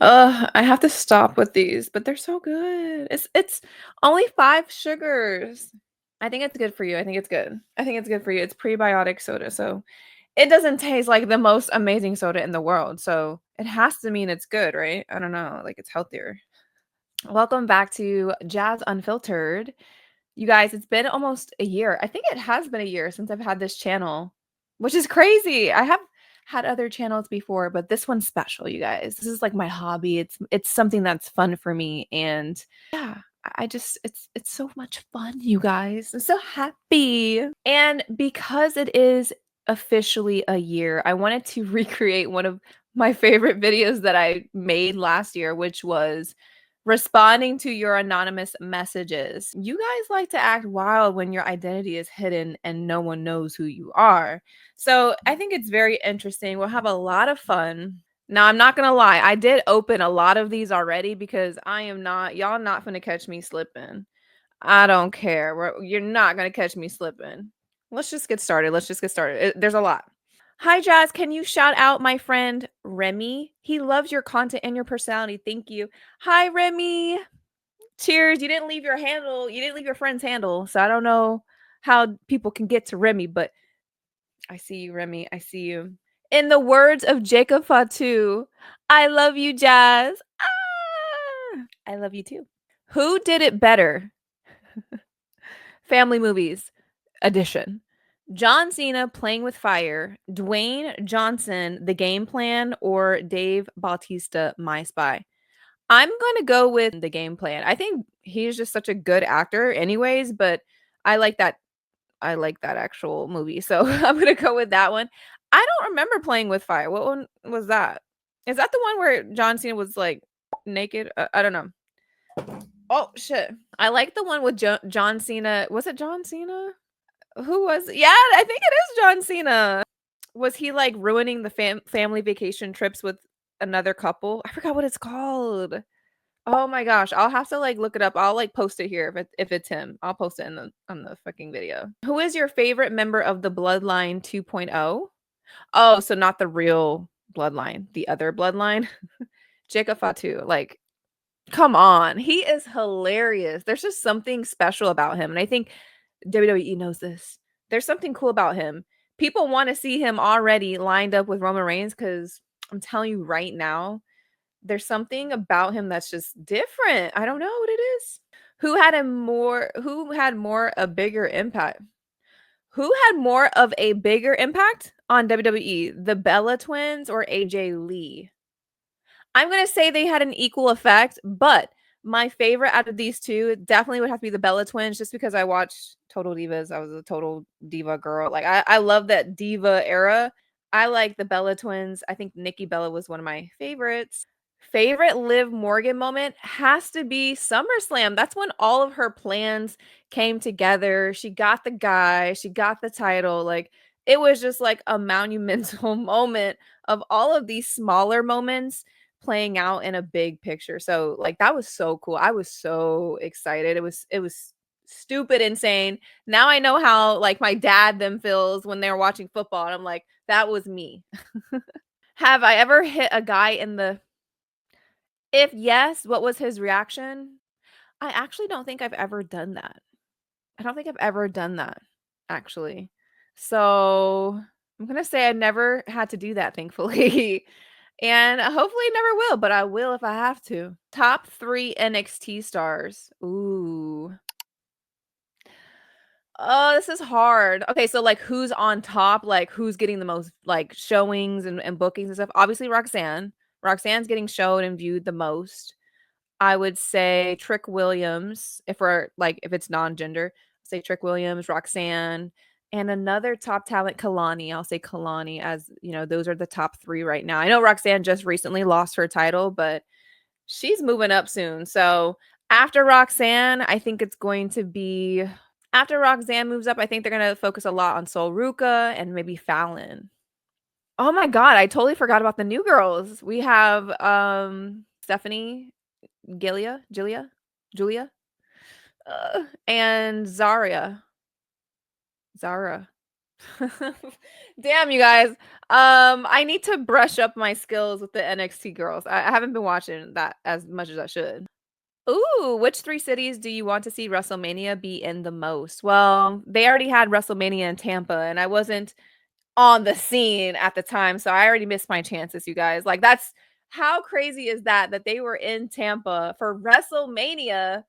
I have to stop with these, but they're so good. It's only 5 sugars. I think it's good for you. I think it's good. I think it's good for you. It's prebiotic soda, so it doesn't taste like the most amazing soda in the world. So it has to mean it's good, right? I don't know, like it's healthier. Welcome back to Jazz Unfiltered. You guys, it's been almost a year. I think it has been a year since I've had this channel, which is crazy. I have had other channels before, but this one's special, you guys. This is like my hobby. It's something that's fun for me, and yeah, I just it's so much fun, you guys. I'm so happy. And because it is officially a year, I wanted to recreate one of my favorite videos that I made last year, which was responding to your anonymous messages. You guys like to act wild when your identity is hidden and no one knows who you are. So I think it's very interesting. We'll have a lot of fun. Now, I'm not going to lie. I did open a lot of these already because y'all not going to catch me slipping. I don't care. You're not going to catch me slipping. Let's just get started. Let's just get started. There's a lot. Hi, Jazz. Can you shout out my friend Remy? He loves your content and your personality. Thank you. Hi, Remy. Cheers. You didn't leave your handle. You didn't leave your friend's handle. So I don't know how people can get to Remy, but I see you, Remy. I see you. In the words of Jacob Fatu, I love you, Jazz. I love you too. Who did it better? Family movies edition. John Cena playing with fire, Dwayne Johnson, the game plan, or Dave Bautista, my spy. I'm going to go with the game plan. I think he's just such a good actor anyways, but I like that actual movie. So I'm going to go with that one. I don't remember playing with fire. What one was that? Is that the one where John Cena was like naked? I don't know. Oh shit. I like the one with John Cena. Was it John Cena? Who was Yeah, I think it is John Cena. Was he, like, ruining the family vacation trips with another couple? I forgot what it's called. Oh my gosh, I'll have to, like, look it up. I'll, like, post it here if it's him. I'll post it in the on the fucking video. Who is your favorite member of the Bloodline 2.0? Oh, so not the real Bloodline, the other Bloodline? Jacob Fatu, like, come on. He is hilarious. There's just something special about him, and I think WWE knows this. There's something cool about him. People want to see him already lined up with Roman Reigns because I'm telling you right now, there's something about him that's just different. I don't know what it is. Who had more a bigger impact? Who had more of a bigger impact on WWE? The Bella twins or AJ Lee? I'm gonna say they had an equal effect, but my favorite out of these two definitely would have to be the Bella twins, just because I watched Total Divas. I was a total diva girl. Like I love that diva era. I like the Bella twins. I think Nikki Bella was one of my favorites. Favorite Liv Morgan moment has to be SummerSlam. That's when all of her plans came together. She got the guy, she got the title. Like it was just like a monumental moment of all of these smaller moments playing out in a big picture. So like that was so cool. I was so excited. It was stupid insane. Now I know how like my dad them feels when they're watching football and I'm like that was me. Have I ever hit a guy in the If yes, what was his reaction? I actually don't think I've ever done that. I don't think I've ever done that actually. So I'm going to say I never had to do that thankfully. And hopefully never will, but I will if I have to. Top 3 NXT stars. Ooh. Oh, this is hard. Okay, so like who's on top? Like who's getting the most like showings and bookings and stuff? Obviously Roxanne. Roxanne's getting showed and viewed the most. I would say Trick Williams if it's non-gender. Say Trick Williams, Roxanne, and another top talent, Kalani. I'll say Kalani as, those are the top 3 right now. I know Roxanne just recently lost her title, but she's moving up soon. So, after Roxanne, I think it's going to be after Roxanne moves up, I think they're going to focus a lot on Sol Ruka and maybe Fallon. Oh my god, I totally forgot about the new girls. We have Stephanie, Julia, and Zara. Damn, you guys. I need to brush up my skills with the NXT girls. I haven't been watching that as much as I should. Ooh, which 3 cities do you want to see WrestleMania be in the most? Well, they already had WrestleMania in Tampa, and I wasn't on the scene at the time, so I already missed my chances, you guys. Like, that's how crazy is that that they were in Tampa for WrestleMania,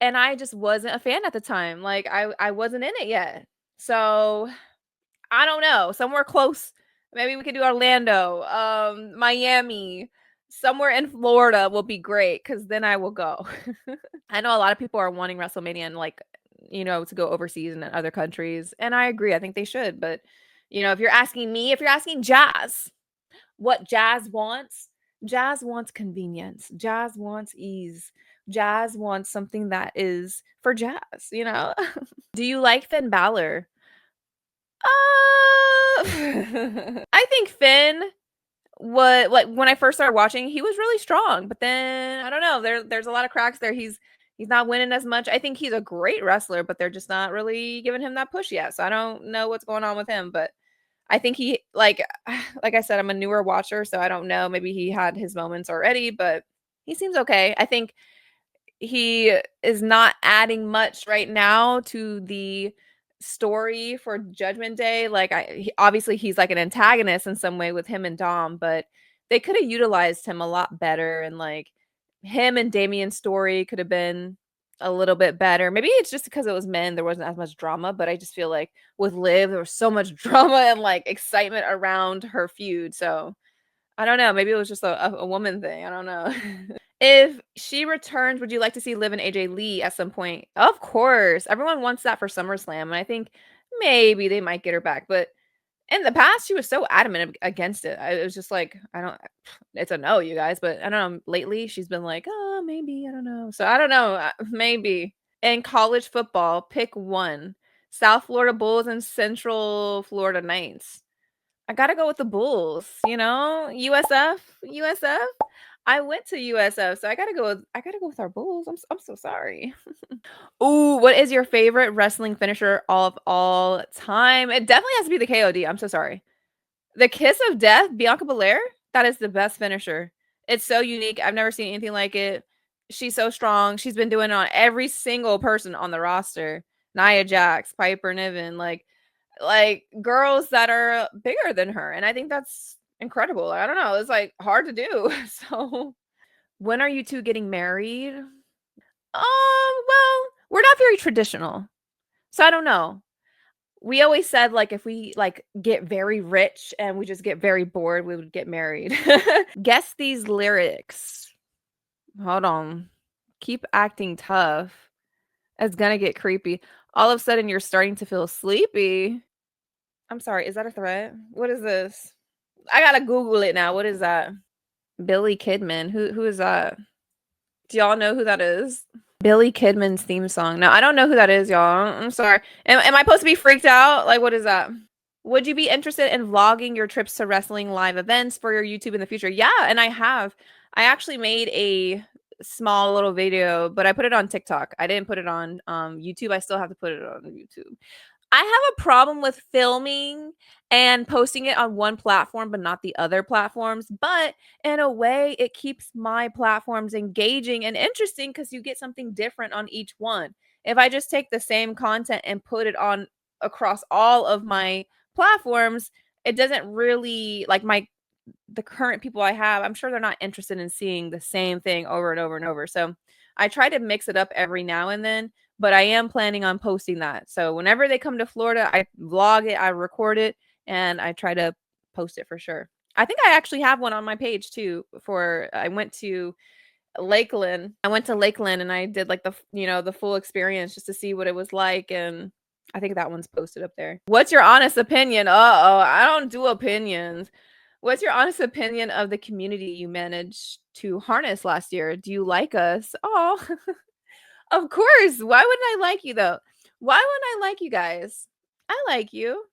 and I just wasn't a fan at the time. Like, I wasn't in it yet. So, I don't know, somewhere close. Maybe we could do Orlando, Miami, somewhere in Florida will be great because then I will go. I know a lot of people are wanting WrestleMania and like, to go overseas and in other countries, and I agree. I think they should, but if you're asking me, if you're asking Jazz, what Jazz wants convenience. Jazz wants ease. Jazz wants something that is for Jazz. Do you like Finn Balor? I think Finn what like when I first started watching, he was really strong, but then I don't know, there's a lot of cracks there. He's not winning as much. I think he's a great wrestler, but they're just not really giving him that push yet. So I don't know what's going on with him, but I think he like I said, I'm a newer watcher, so I don't know. Maybe he had his moments already, but he seems okay. I think he is not adding much right now to the story for Judgment Day. Like obviously he's like an antagonist in some way with him and Dom, but they could have utilized him a lot better and like him and Damien's story could have been a little bit better. Maybe it's just because it was men, there wasn't as much drama, but I just feel like with Liv, there was so much drama and like excitement around her feud. So I don't know. Maybe it was just a woman thing. I don't know. If she returns, would you like to see Liv and AJ Lee at some point? Of course. Everyone wants that for SummerSlam, and I think maybe they might get her back, but in the past, she was so adamant against it. It was just like, I don't it's a no, you guys, but I don't know, lately, she's been like, "Oh, maybe, I don't know." So, I don't know, maybe. In college football, pick 1. South Florida Bulls and Central Florida Knights. I gotta go with the Bulls. USF. I went to USF, so I gotta go with our Bulls. I'm so sorry. Ooh, what is your favorite wrestling finisher of all time? It definitely has to be the KOD. I'm so sorry. The Kiss of Death, Bianca Belair, that is the best finisher. It's so unique. I've never seen anything like it. She's so strong. She's been doing it on every single person on the roster. Nia Jax, Piper Niven, like girls that are bigger than her. And I think that's incredible. I don't know. It's like hard to do. So when are you two getting married? Well, we're not very traditional. So I don't know. We always said like if we like get very rich and we just get very bored, we would get married. Guess these lyrics. Hold on. Keep acting tough. It's gonna get creepy. All of a sudden you're starting to feel sleepy. I'm sorry, is that a threat? What is this? I gotta Google it now. What is that? Billy Kidman. Who is that? Do y'all know who that is? Billy Kidman's theme song. No, I don't know who that is, y'all. I'm sorry. Am I supposed to be freaked out? Like, what is that? Would you be interested in vlogging your trips to wrestling live events for your YouTube in the future? Yeah, and I have. I actually made a small little video, but I put it on TikTok. I didn't put it on YouTube. I still have to put it on YouTube. I have a problem with filming and posting it on one platform, but not the other platforms. But in a way, it keeps my platforms engaging and interesting because you get something different on each one. If I just take the same content and put it on across all of my platforms, it doesn't really like the current people I have, I'm sure they're not interested in seeing the same thing over and over and over. So I try to mix it up every now and then, but I am planning on posting that. So whenever they come to Florida, I vlog it, I record it, and I try to post it for sure. I think I actually have one on my page too. For I went to Lakeland. I went to Lakeland and I did like the full experience just to see what it was like, and I think that one's posted up there. What's your honest opinion? Uh-oh, I don't do opinions. What's your honest opinion of the community you managed to harness last year? Do you like us? Oh, of course. Why wouldn't I like you though? Why wouldn't I like you guys? I like you.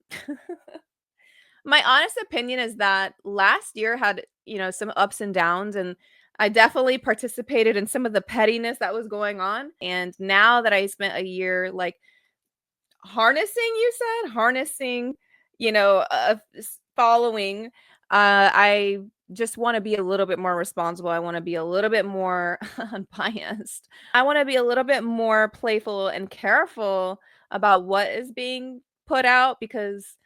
My honest opinion is that last year had, some ups and downs, and I definitely participated in some of the pettiness that was going on. And now that I spent a year like harnessing, you said, harnessing following. I just want to be a little bit more responsible. I want to be a little bit more unbiased. I want to be a little bit more playful and careful about what is being put out because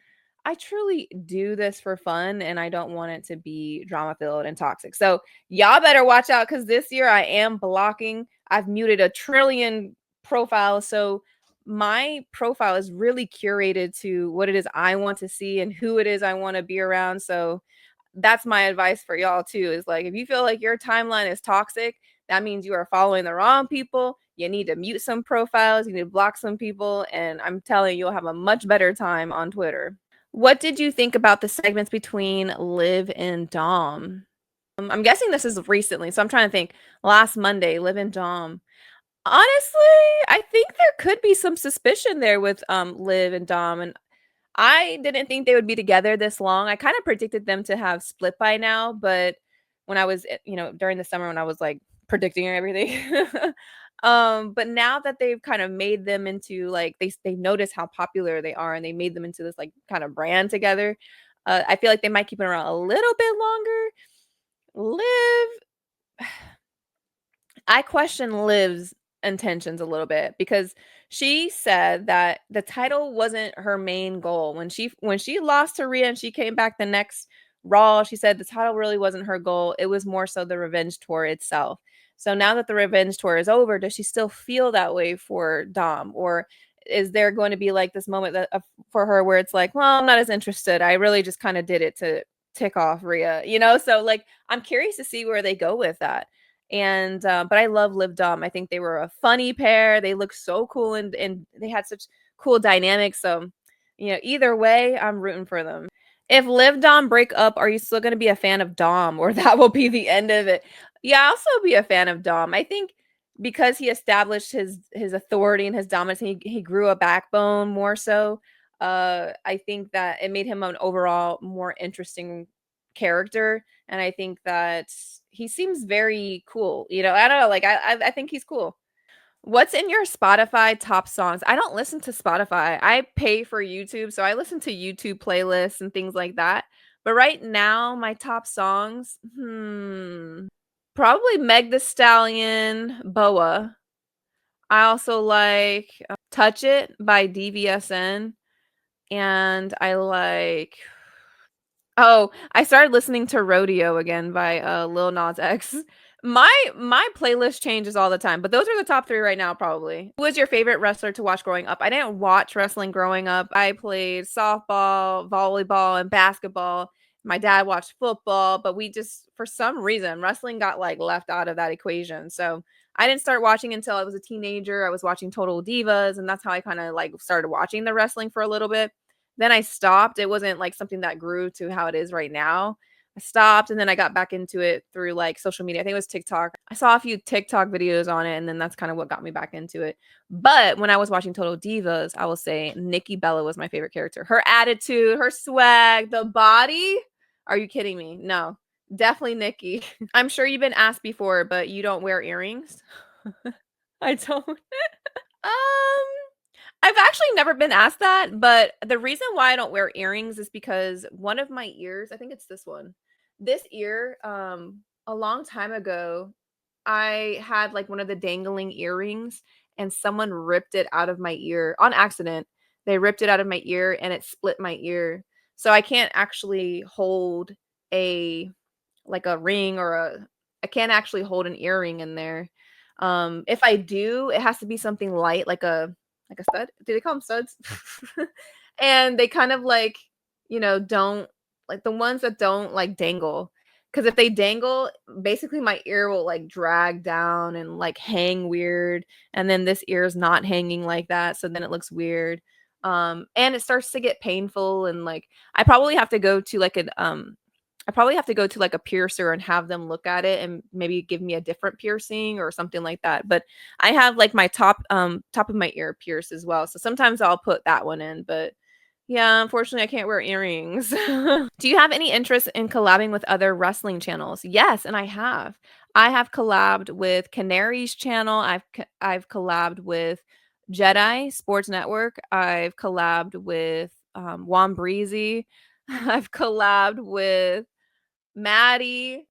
I truly do this for fun and I don't want it to be drama filled and toxic. So, y'all better watch out because this year I am blocking. I've muted a trillion profiles. So, my profile is really curated to what it is I want to see and who it is I want to be around. So, that's my advice for y'all too is like if you feel like your timeline is toxic, that means you are following the wrong people. You need to mute some profiles, you need to block some people, and I'm telling you, you'll have a much better time on Twitter. What did you think about the segments between Liv and Dom? I'm guessing this is recently, so I'm trying to think. Last Monday, Liv and Dom. Honestly, I think there could be some suspicion there with Liv and Dom, and I didn't think they would be together this long. I kind of predicted them to have split by now, but when I was, during the summer when I was like predicting everything. But now that they've kind of made them into like they notice how popular they are and they made them into this like kind of brand together. I feel like they might keep it around a little bit longer. Liv, I question Liv's intentions a little bit because she said that the title wasn't her main goal. When she lost to Rhea and she came back the next Raw, she said the title really wasn't her goal. It was more so the revenge tour itself. So now that the revenge tour is over, does she still feel that way for Dom, or is there going to be like this moment for her where it's like, well, I'm not as interested. I really just kind of did it to tick off Rhea. So like I'm curious to see where they go with that. And but I love Liv-Dom. I think they were a funny pair. They look so cool and they had such cool dynamics. So, either way, I'm rooting for them. If Liv-Dom break up, are you still going to be a fan of Dom or that will be the end of it? Yeah, I'll still be a fan of Dom. I think because he established his authority and his dominance, he grew a backbone more so. I think that it made him an overall more interesting character, and I think that he seems very cool. I don't know, like I think he's cool. What's in your Spotify top songs? I don't listen to Spotify. I pay for YouTube, so I listen to YouTube playlists and things like that. But right now, my top songs, probably Meg The Stallion, Boa. I also like Touch It by DVSN, and I like Oh, I started listening to Rodeo again by, Lil Nas X. My playlist changes all the time, but those are the top 3 right now probably. Who was your favorite wrestler to watch growing up? I didn't watch wrestling growing up. I played softball, volleyball, and basketball. My dad watched football, but we just for some reason, wrestling got, like, left out of that equation, so I didn't start watching until I was a teenager. I was watching Total Divas, and that's how I kinda, like, started watching the wrestling for a little bit. Then I stopped. It wasn't like something that grew to how it is right now. I stopped and then I got back into it through like social media. I think it was TikTok. I saw a few TikTok videos on it and then that's kind of what got me back into it. But when I was watching Total Divas, I will say Nikki Bella was my favorite character. Her attitude, her swag, the body. Are you kidding me? No. Definitely Nikki. I'm sure you've been asked before, but you don't wear earrings? I don't. Um I've actually never been asked that, but the reason why I don't wear earrings is because one of my ears, I think it's this one. This ear, a long time ago, I had like one of the dangling earrings and someone ripped it out of my ear on accident. They ripped it out of my ear and it split my ear. So I can't actually hold a like a ring or a I can't actually hold an earring in there. If I do, it has to be something light like a stud. Do they call them studs? And they kind of like, don't like the ones that don't like dangle. Because if they dangle, basically my ear will like drag down and like hang weird. And then this ear is not hanging like that. So then it looks weird. And it starts to get painful and like I probably have to go to like a piercer and have them look at it and maybe give me a different piercing or something like that. But I have like my top of my ear pierced as well. So sometimes I'll put that one in, but yeah, unfortunately I can't wear earrings. Do you have any interest in collabing with other wrestling channels? Yes, and I have. I have collabed with Canary's channel. I've collabed with Jedi Sports Network. I've collabed with Juan Breezy. I've collabed with Maddie,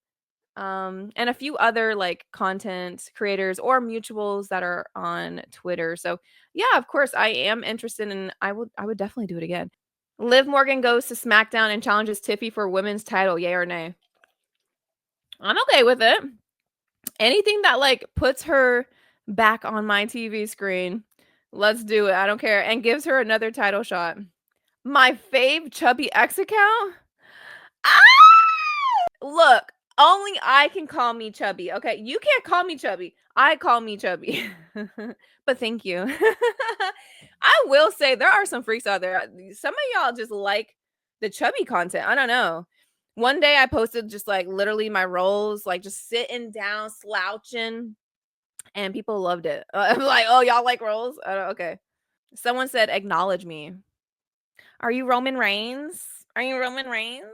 and a few other like content creators or mutuals that are on Twitter. So yeah, of course, I am interested in. I would definitely do it again. Liv Morgan goes to SmackDown and challenges Tiffy for women's title. Yay or nay? I'm okay with it. Anything that like puts her back on my TV screen, let's do it. I don't care. And gives her another title shot. My fave chubby X account? Ah! Look, only I can call me chubby. Okay, you can't call me chubby. I call me chubby. But thank you. I will say there are some freaks out there. Some of y'all just like the chubby content. I don't know. One day I posted just like literally my rolls, like just sitting down, slouching, and people loved it. I'm like, oh, y'all like rolls? Okay. Someone said, acknowledge me. Are you Roman Reigns? Are you Roman Reigns?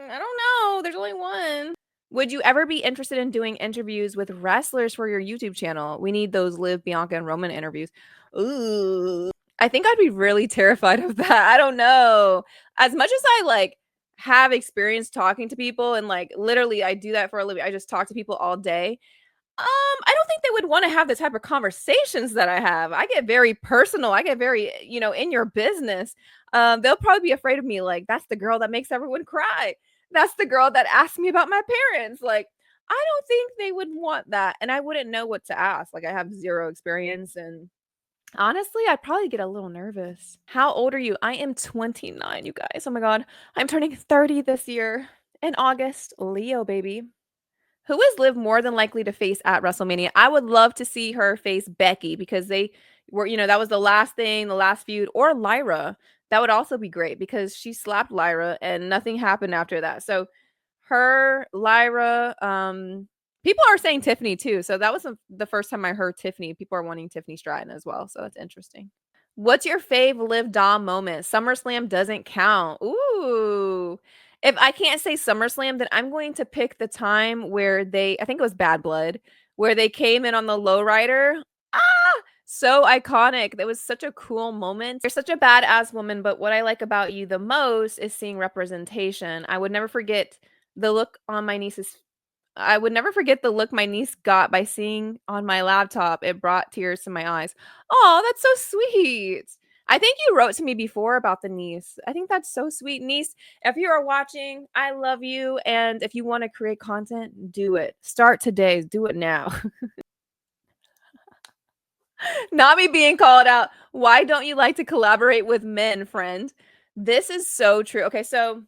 I don't know. There's only one. Would you ever be interested in doing interviews with wrestlers for your YouTube channel? We need those Liv, Bianca, and Roman interviews. Ooh. I think I'd be really terrified of that. I don't know. As much as I like have experience talking to people and like literally I do that for a living. I just talk to people all day. I don't think they would want to have the type of conversations that I have. I get very personal. I get very, in your business. They'll probably be afraid of me. Like, that's the girl that makes everyone cry. That's the girl that asked me about my parents. Like, I don't think they would want that. And I wouldn't know what to ask. Like, I have zero experience. And honestly, I'd probably get a little nervous. How old are you? I am 29, you guys. Oh my God. I'm turning 30 this year in August. Leo, baby. Who is Liv more than likely to face at WrestleMania? I would love to see her face Becky because they were, that was the last thing, the last feud, or Lyra. That would also be great because she slapped Lyra and nothing happened after that. So her, Lyra, people are saying Tiffany too. So that was the first time I heard Tiffany. People are wanting Tiffany Stratton as well. So that's interesting. What's your fave Liv-Dom moment? SummerSlam doesn't count. Ooh. If I can't say SummerSlam, then I'm going to pick the time where I think it was Bad Blood, where they came in on the lowrider. Ah, so iconic. That was such a cool moment. You're such a badass woman, but what I like about you the most is seeing representation. I would never forget the look my niece got by seeing on my laptop. It brought tears to my eyes. Oh, that's so sweet. I think you wrote to me before about the niece. I think that's so sweet. Niece, if you are watching, I love you. And if you want to create content, do it. Start today. Do it now. Not me being called out. Why don't you like to collaborate with men, friend? This is so true. Okay, so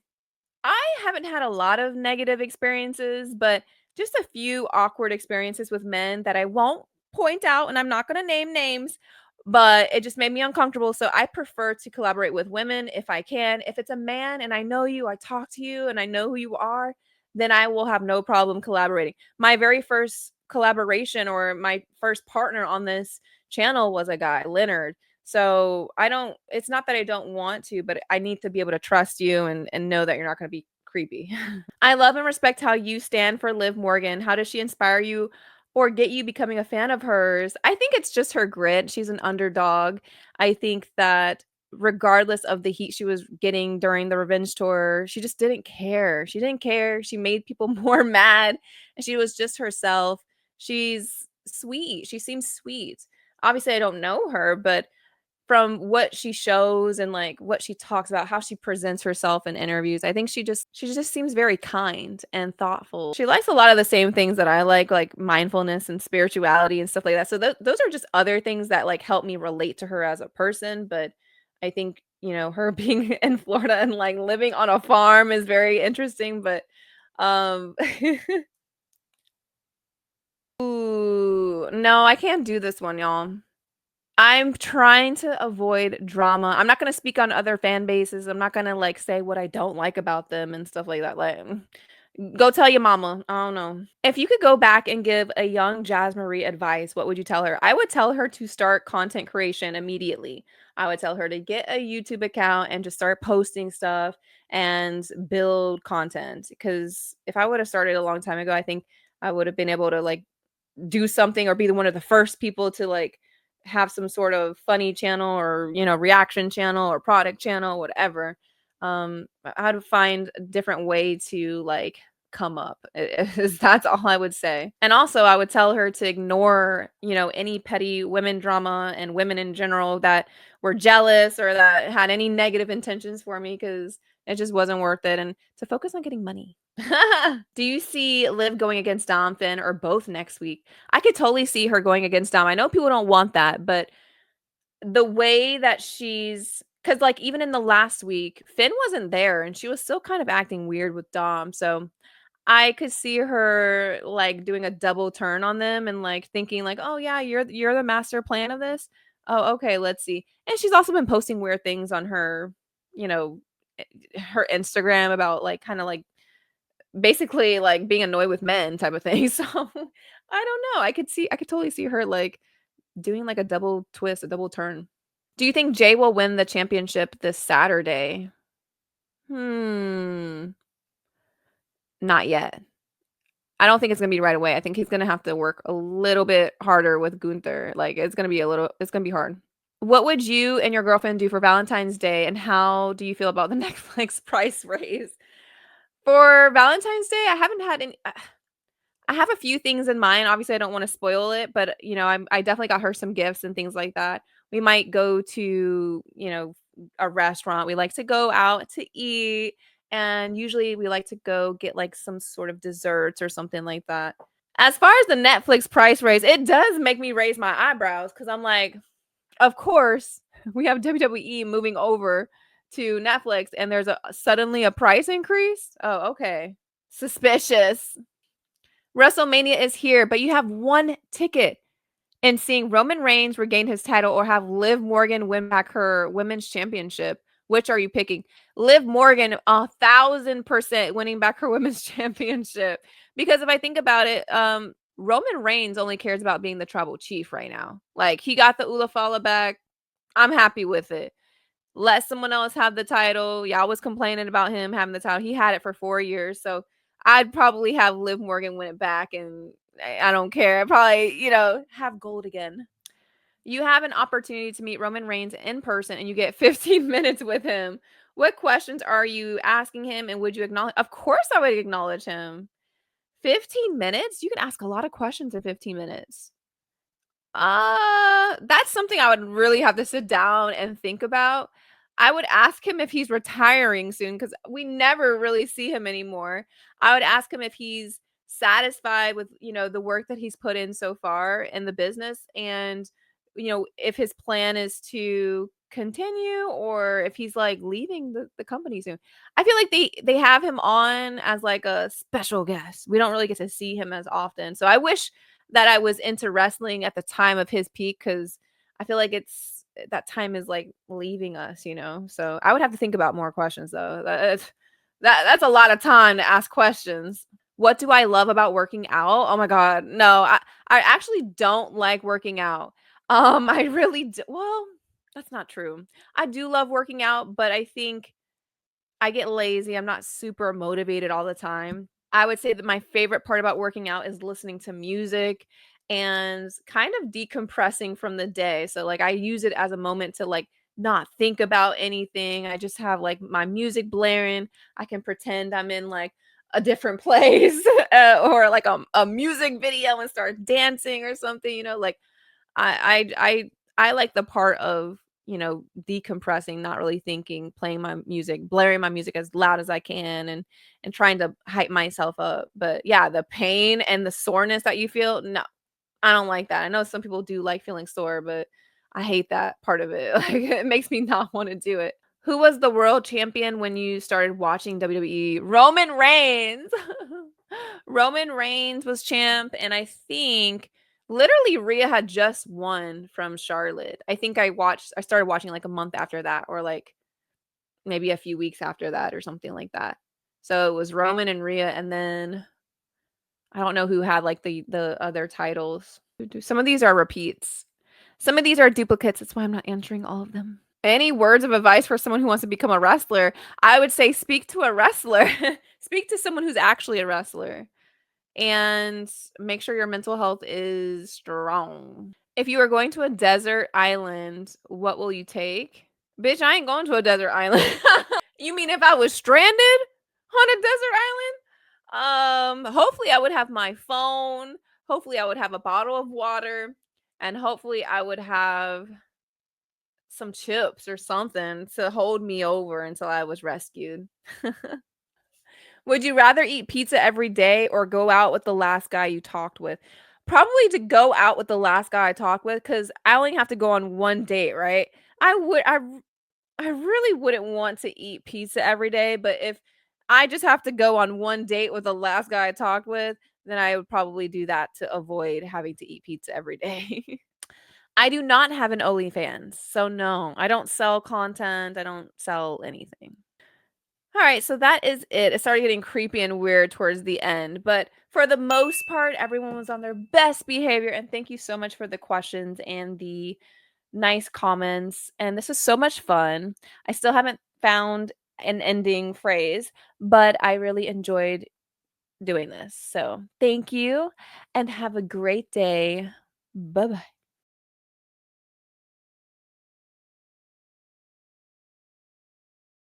I haven't had a lot of negative experiences, but just a few awkward experiences with men that I won't point out, and I'm not going to name names, but it just made me uncomfortable. So I prefer to collaborate with women if I can. If it's a man and I know you, I talk to you, and I know who you are, then I will have no problem collaborating. My very first collaboration or my first partner on this channel was a guy, Leonard. So it's not that I don't want to, but I need to be able to trust you and know that you're not going to be creepy. I love and respect how you stand for Liv Morgan. How does she inspire you or get you becoming a fan of hers? I think it's just her grit. She's an underdog. I think that regardless of the heat she was getting during the revenge tour, she just didn't care. She didn't care. She made people more mad and she was just herself. She's sweet. She seems sweet. Obviously, I don't know her, but from what she shows and like what she talks about, how she presents herself in interviews, I think she just seems very kind and thoughtful. She likes a lot of the same things that I like mindfulness and spirituality and stuff like that. So those are just other things that like help me relate to her as a person. But I think her being in Florida and like living on a farm is very interesting. But um, ooh, no, I can't do this one, y'all. I'm trying to avoid drama. I'm not gonna speak on other fan bases. I'm not gonna like say what I don't like about them and stuff like that. Like, go tell your mama. I don't know. If you could go back and give a young Jazz Marie advice, what would you tell her? I would tell her to start content creation immediately. I would tell her to get a YouTube account and just start posting stuff and build content. Because if I would have started a long time ago, I think I would have been able to like do something or be one of the first people to like have some sort of funny channel or, reaction channel or product channel, whatever. How to find a different way to like come up. That's all I would say. And also I would tell her to ignore, any petty women drama and women in general that were jealous or that had any negative intentions for me, because it just wasn't worth it, and to focus on getting money. Do you see Liv going against Dom, Finn, or both next week? I could totally see her going against Dom. I know people don't want that, but the way that because like even in the last week, Finn wasn't there and she was still kind of acting weird with Dom. So I could see her like doing a double turn on them and like thinking like, "Oh yeah, you're the master plan of this. Oh, okay, let's see." And she's also been posting weird things on her, you know, her Instagram about like kind of like basically like being annoyed with men type of thing. So I don't know. I could totally see her like doing like a double twist, a double turn. Do you think Jay will win the championship this Saturday? Hmm, not yet. I don't think it's gonna be right away. I think he's gonna have to work a little bit harder with Gunther. Like it's gonna be hard. What would you and your girlfriend do for Valentine's Day, and how do you feel about the Netflix price raise? For Valentine's Day, I haven't had any. I have a few things in mind. Obviously, I don't want to spoil it, but I definitely got her some gifts and things like that. We might go to, a restaurant. We like to go out to eat, and usually we like to go get like some sort of desserts or something like that. As far as the Netflix price raise, it does make me raise my eyebrows because I'm like, of course, we have WWE moving over to Netflix and there's suddenly a price increase. Oh, okay. Suspicious. WrestleMania is here, but you have one ticket in seeing Roman Reigns regain his title or have Liv Morgan win back her women's championship. Which are you picking? Liv Morgan, 1,000% winning back her women's championship. Because if I think about it, Roman Reigns only cares about being the tribal chief right now. Like he got the Ulafala back. I'm happy with it. Let someone else have the title. Y'all was complaining about him having the title. He had it for 4 years, so I'd probably have Liv Morgan win it back, and I don't care. I'd probably, have gold again. You have an opportunity to meet Roman Reigns in person, and you get 15 minutes with him. What questions are you asking him, and would you acknowledge? Of course, I would acknowledge him. 15 minutes? You can ask a lot of questions in 15 minutes. That's something I would really have to sit down and think about. I would ask him if he's retiring soon because we never really see him anymore. I would ask him if he's satisfied with, the work that he's put in so far in the business, and, if his plan is to continue or if he's like leaving the company soon. I feel like they have him on as like a special guest. We don't really get to see him as often. So I wish that I was into wrestling at the time of his peak, because I feel like that time is like leaving us. So I would have to think about more questions though. That's a lot of time to ask questions. What do I love about working out? Oh my god, no, I actually don't like working out. I really do. Well, that's not true. I do love working out, but I think I get lazy. I'm not super motivated all the time. I would say that my favorite part about working out is listening to music and kind of decompressing from the day. So like I use it as a moment to like not think about anything. I just have like my music blaring. I can pretend I'm in like a different place or like a music video and start dancing or something, like I like the part of, decompressing, not really thinking, playing my music, blaring my music as loud as I can, and trying to hype myself up. But yeah, the pain and the soreness that you feel, no, I don't like that. I know some people do like feeling sore, but I hate that part of it. Like it makes me not want to do it. Who was the world champion when you started watching WWE? Roman Reigns. Roman Reigns was champ, and I think literally Rhea had just won from Charlotte. I think I started watching like a month after that, or like maybe a few weeks after that or something like that. So it was Roman and Rhea, and then I don't know who had like the other titles. Some of these are repeats. Some of these are duplicates. That's why I'm not answering all of them. Any words of advice for someone who wants to become a wrestler? I would say speak to a wrestler. Speak to someone who's actually a wrestler. And make sure your mental health is strong. If you are going to a desert island, what will you take? Bitch, I ain't going to a desert island. You mean if I was stranded on a desert island? Hopefully I would have my phone. Hopefully I would have a bottle of water. And hopefully I would have some chips or something to hold me over until I was rescued. Would you rather eat pizza every day or go out with the last guy you talked with? Probably to go out with the last guy I talked with because I only have to go on one date, right? I would, I really wouldn't want to eat pizza every day, but if I just have to go on one date with the last guy I talked with, then I would probably do that to avoid having to eat pizza every day. I do not have an OnlyFans, so no, I don't sell content. I don't sell anything. All right, so that is it. It started getting creepy and weird towards the end, but for the most part, everyone was on their best behavior. And thank you so much for the questions and the nice comments. And this was so much fun. I still haven't found an ending phrase, but I really enjoyed doing this. So thank you and have a great day. Bye bye.